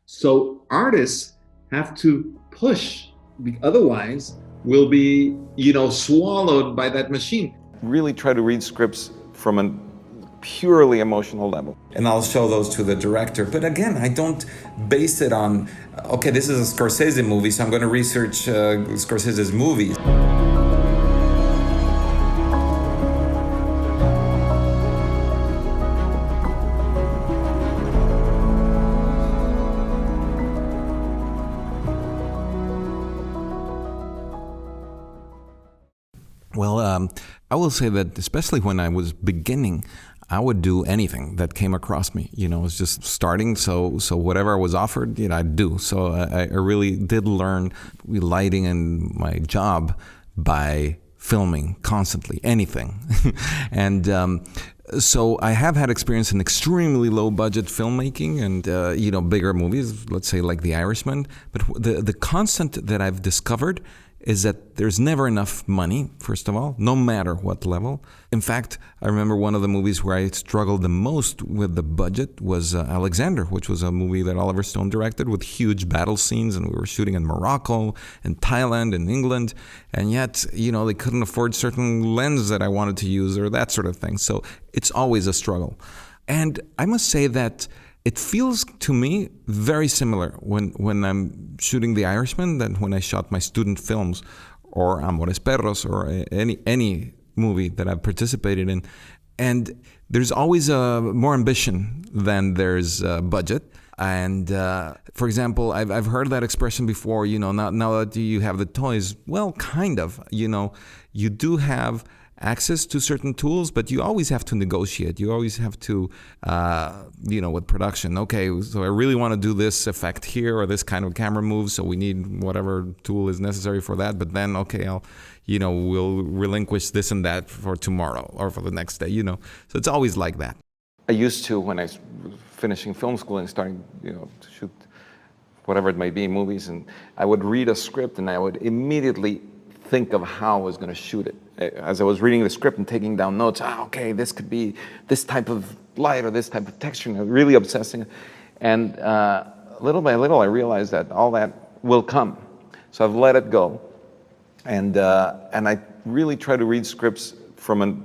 So artists have to push, otherwise will be, swallowed by that machine. Really try to read scripts from a purely emotional level. And I'll show those to the director. But again, I don't base it on, okay, this is a Scorsese movie, so I'm going to research Scorsese's movies. Well, I will say that especially when I was beginning, I would do anything that came across me. It was just starting, so whatever I was offered, I'd do. So I really did learn lighting and my job by filming constantly, anything. And so I have had experience in extremely low budget filmmaking and bigger movies, let's say like The Irishman. But the constant that I've discovered is that there's never enough money, first of all, no matter what level. In fact, I remember one of the movies where I struggled the most with the budget was Alexander, which was a movie that Oliver Stone directed with huge battle scenes, and we were shooting in Morocco and Thailand and England, and yet, they couldn't afford certain lenses that I wanted to use or that sort of thing. So it's always a struggle. And I must say that it feels to me very similar when I'm shooting The Irishman than when I shot my student films or Amores Perros or any movie that I've participated in. And there's always more ambition than there's budget. And for example, I've heard that expression before, now that you have the toys. Well, kind of, you do have access to certain tools, but you always have to negotiate. You always have to, with production. Okay, so I really want to do this effect here or this kind of camera move, so we need whatever tool is necessary for that. But then, okay, we'll relinquish this and that for tomorrow or for the next day. So it's always like that. I used to, when I was finishing film school and starting, to shoot whatever it might be, movies, and I would read a script and I would immediately think of how I was going to shoot it. As I was reading the script and taking down notes, okay, this could be this type of light or this type of texture, and I was really obsessing. And little by little, I realized that all that will come. So I've let it go. And I really try to read scripts from a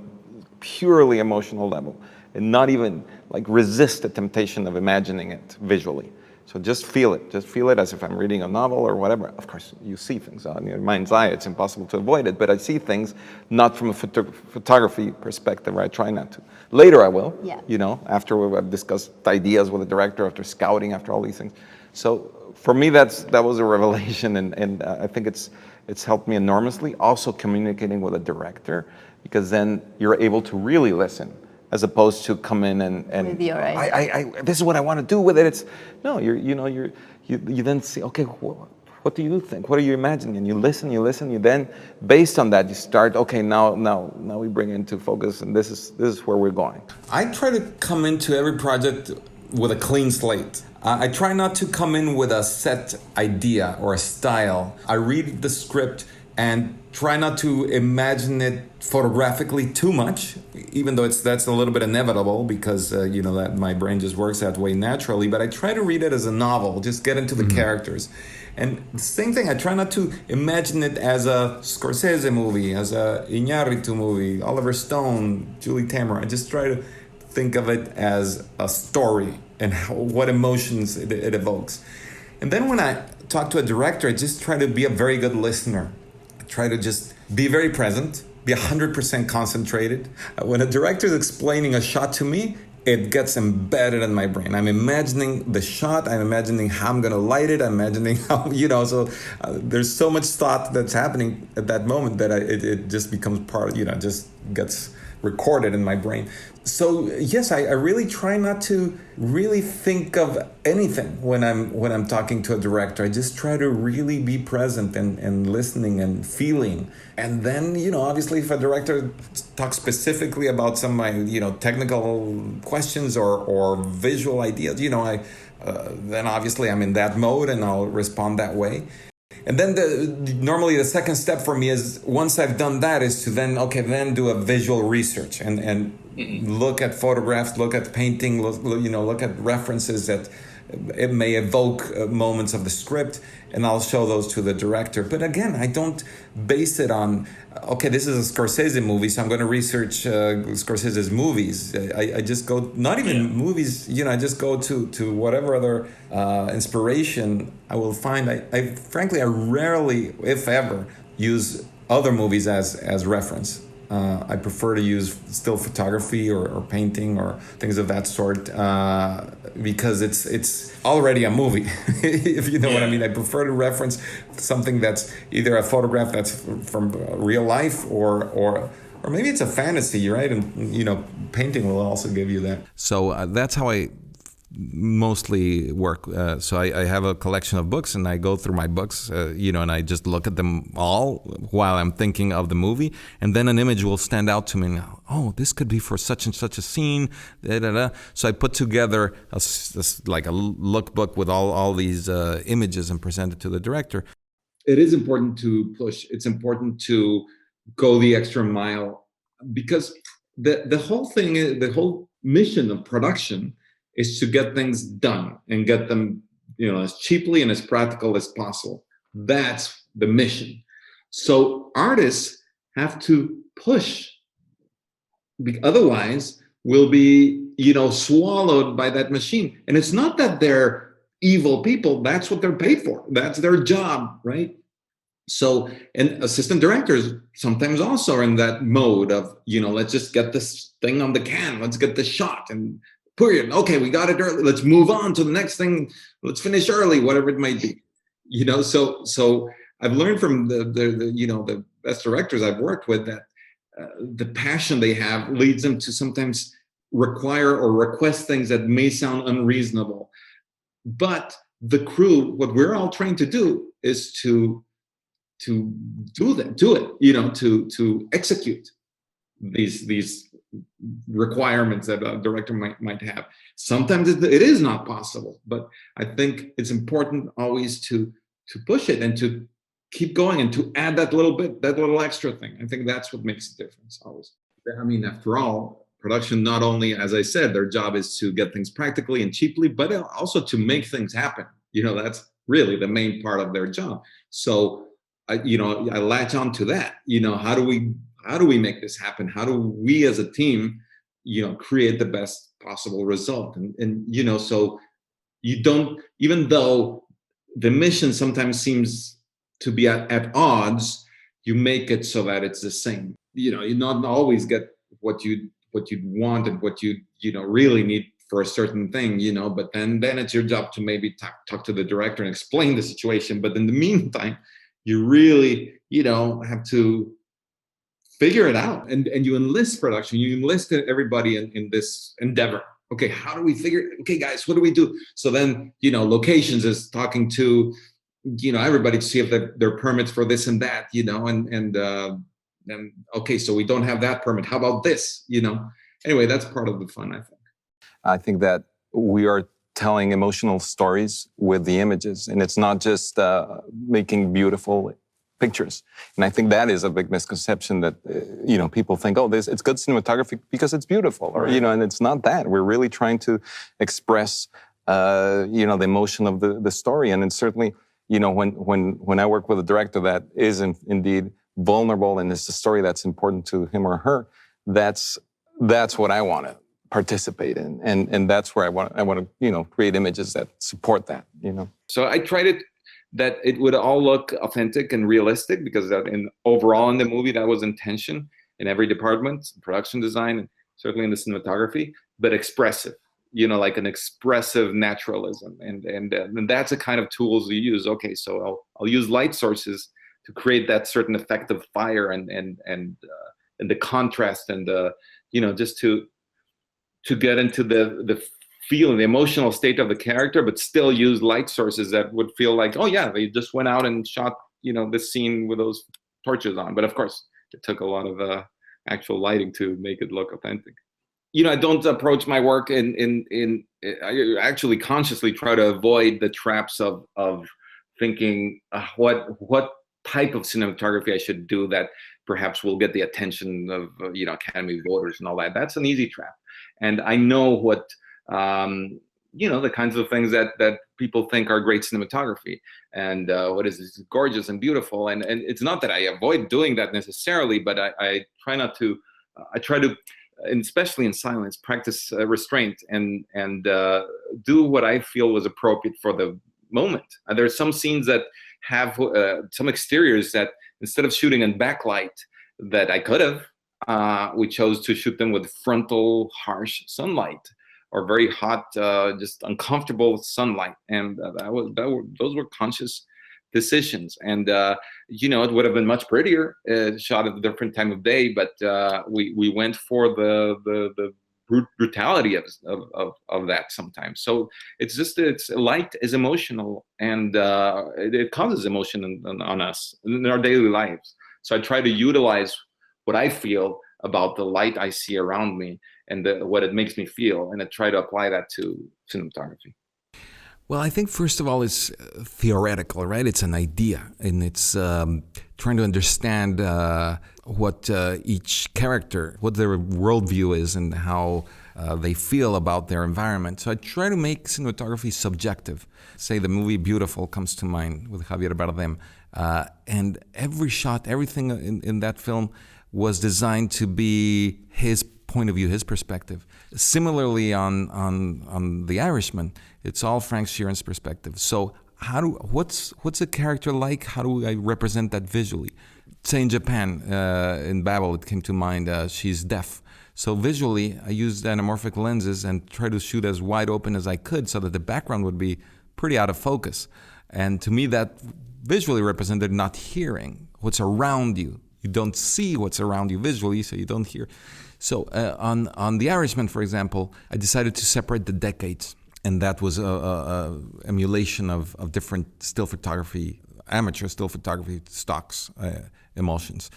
purely emotional level and not even resist the temptation of imagining it visually. So just feel it as if I'm reading a novel or whatever. Of course, you see things on your mind's eye. It's impossible to avoid it, but I see things not from a photography perspective, or I try not to. Later I will, after I've discussed ideas with the director, after scouting, after all these things. So for me, that was a revelation, and I think it's helped me enormously. Also communicating with a director, because then you're able to really listen, as opposed to come in and this is what I want to do with it. It's no, you then see, okay, what do you think? What are you imagining? And you listen. You then, based on that, you start. Okay, now we bring into focus, and this is where we're going. I try to come into every project with a clean slate. I try not to come in with a set idea or a style. I read the script and try not to imagine it photographically too much, even though that's a little bit inevitable because that my brain just works that way naturally. But I try to read it as a novel, just get into the characters. And the same thing, I try not to imagine it as a Scorsese movie, as a Iñárritu movie, Oliver Stone, Julie Taymor. I just try to think of it as a story and what emotions it evokes. And then when I talk to a director, I just try to be a very good listener. Try to just be very present, be 100% concentrated. When a director is explaining a shot to me, it gets embedded in my brain. I'm imagining the shot, I'm imagining how I'm gonna light it, I'm imagining how, so there's so much thought that's happening at that moment that it just becomes part, just gets recorded in my brain. So yes, I really try not to really think of anything when I'm talking to a director. I just try to really be present and listening and feeling. And then, obviously if a director talks specifically about some of my, technical questions or visual ideas, then obviously I'm in that mode and I'll respond that way. And then normally the second step for me is, once I've done that, is to then do a visual research and look at photographs, look at painting, look at references that it may evoke moments of the script, and I'll show those to the director. But again, I don't base it on, okay, this is a Scorsese movie, so I'm going to research Scorsese's movies. I just go, not even movies, I just go to whatever other inspiration I will find. I frankly, I rarely, if ever, use other movies as reference. I prefer to use still photography or painting or things of that sort because it's already a movie, if you know what I mean. I prefer to reference something that's either a photograph that's from real life or maybe it's a fantasy, right? And painting will also give you that. So that's how I mostly work. So I have a collection of books, and I go through my books, and I just look at them all while I'm thinking of the movie, and then an image will stand out to me. And, oh, this could be for such and such a scene. Da, da, da. So I put together like a lookbook with all these images and present it to the director. It is important to push. It's important to go the extra mile, because the whole thing, the whole mission of production is to get things done and get them, as cheaply and as practical as possible. That's the mission. So artists have to push. Otherwise, we'll be, swallowed by that machine. And it's not that they're evil people. That's what they're paid for. That's their job, right? So, and assistant directors sometimes also are in that mode of, let's just get this thing on the can. Let's get the shot and period. Okay, we got it early. Let's move on to the next thing. Let's finish early, whatever it might be. So I've learned from the best directors I've worked with that the passion they have leads them to sometimes require or request things that may sound unreasonable. But the crew, what we're all trained to do is to execute these requirements that a director might have. Sometimes it is not possible, but I think it's important always to push it and to keep going and to add that little extra thing. I think that's what makes a difference always. I mean, after all, production, not only, as I said, their job is to get things practically and cheaply, but also to make things happen. That's really the main part of their job. So I latch on to that. How do we make this happen? How do we as a team, create the best possible result? And so you don't, even though the mission sometimes seems to be at odds, you make it so that it's the same. You not always get what you want and what you really need for a certain thing, but then it's your job to maybe talk to the director and explain the situation. But in the meantime, you really, have to figure it out, and you enlist production, you enlist everybody in this endeavor. Okay, how do we okay, guys, what do we do? So then, locations is talking to, everybody to see if there are permits for this and that, and okay, so we don't have that permit. How about this? Anyway, that's part of the fun, I think. I think that we are telling emotional stories with the images, and it's not just making beautiful pictures. And I think that is a big misconception that, people think, oh, it's good cinematography because it's beautiful, or, and it's not that. We're really trying to express, the emotion of the story. And it's certainly, when I work with a director that is indeed vulnerable and it's a story that's important to him or her, that's what I want to participate in. And that's where I want to, create images that support that, So I tried that it would all look authentic and realistic, because overall in the movie, that was intention in every department, production design, and certainly in the cinematography, but expressive, like an expressive naturalism. And that's the kind of tools you use. Okay, so I'll use light sources to create that certain effect of fire and the contrast and just to get into the feel, the emotional state of the character, but still use light sources that would feel like, oh yeah, they just went out and shot, this scene with those torches on. But of course, it took a lot of actual lighting to make it look authentic. I don't approach my work I actually consciously try to avoid the traps of thinking what type of cinematography I should do that perhaps will get the attention of Academy voters and all that. That's an easy trap. And I know what the kinds of things that people think are great cinematography. And what is this, gorgeous and beautiful. And it's not that I avoid doing that necessarily, but I try not to. I try to, and especially in silence, practice restraint and do what I feel was appropriate for the moment. And there's some scenes that have some exteriors that instead of shooting in backlight that I could have, we chose to shoot them with frontal, harsh sunlight or very hot, just uncomfortable sunlight. And those were conscious decisions. And it would have been much prettier shot at a different time of day, but we went for the brutality of that sometimes. So it's light is emotional, and it causes emotion on us in our daily lives. So I try to utilize what I feel about the light I see around me and what it makes me feel, and I try to apply that to cinematography. Well, I think first of all, it's theoretical, right? It's an idea, and it's trying to understand what each character, what their worldview is, and how they feel about their environment. So I try to make cinematography subjective. Say the movie Beautiful comes to mind with Javier Bardem, and every shot, everything in that film was designed to be his point of view, his perspective. Similarly, on The Irishman, it's all Frank Sheeran's perspective. So what's a character like? How do I represent that visually? Say in Japan, in Babel, it came to mind. She's deaf. So visually, I used anamorphic lenses and tried to shoot as wide open as I could, so that the background would be pretty out of focus. And to me, that visually represented not hearing what's around you. You don't see what's around you visually, so you don't hear. So on The Irishman, for example, I decided to separate the decades, and that was a emulation of different still photography, amateur still photography stocks, emulsions.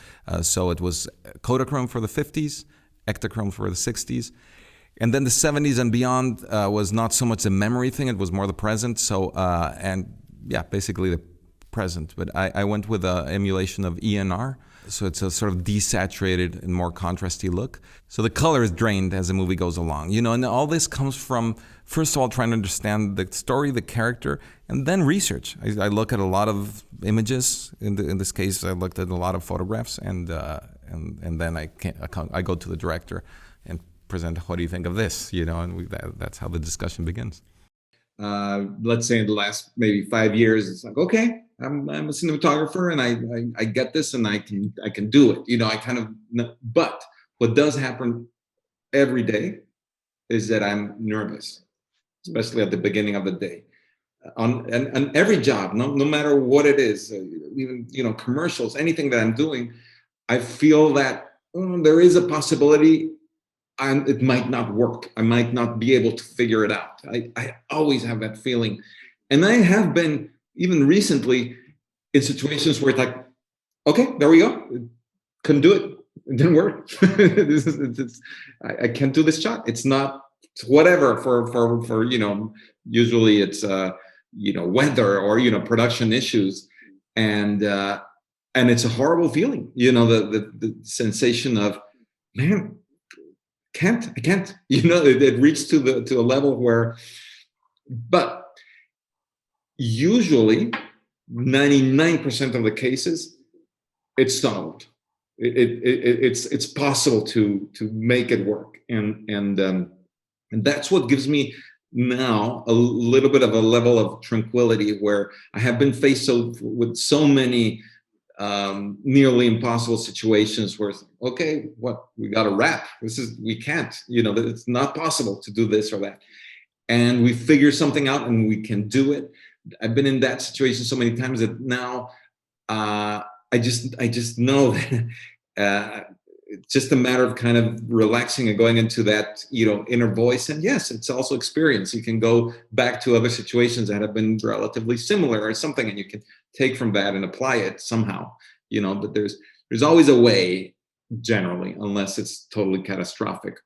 So it was Kodachrome for the 50s, Ektachrome for the 60s, and then the 70s and beyond was not so much a memory thing; it was more the present. So basically the present. But I went with an emulation of ENR. So it's a sort of desaturated and more contrasty look. So the color is drained as the movie goes along, and all this comes from, first of all, trying to understand the story, the character, and then research. I look at a lot of images. In this case, I looked at a lot of photographs, and then I go to the director and present, what do you think of this? And that's how the discussion begins. Let's say in the last maybe 5 years, it's like, okay, I'm a cinematographer, and I get this, and I can do it. I kind of. But what does happen every day is that I'm nervous, especially at the beginning of the day. On every job, no matter what it is, even commercials, anything that I'm doing, I feel that there is a possibility. And it might not work. I might not be able to figure it out. I always have that feeling. And I have been, even recently, in situations where it's like, okay, there we go. Couldn't do it. It didn't work. I can't do this shot. It's not, whatever, for usually it's, weather or, production issues. And it's a horrible feeling, the sensation of, man, I can't, it reached to a level where, but usually 99% of the cases, it's solved. It's possible to make it work. And that's what gives me now a little bit of a level of tranquility, where I have been faced with so many nearly impossible situations where it's, okay, we got to wrap. We can't, it's not possible to do this or that. And we figure something out and we can do it. I've been in that situation so many times that now I just know that it's just a matter of kind of relaxing and going into that, inner voice. And yes, it's also experience. You can go back to other situations that have been relatively similar or something, and you can take from that and apply it somehow, but there's always a way, generally, unless it's totally catastrophic.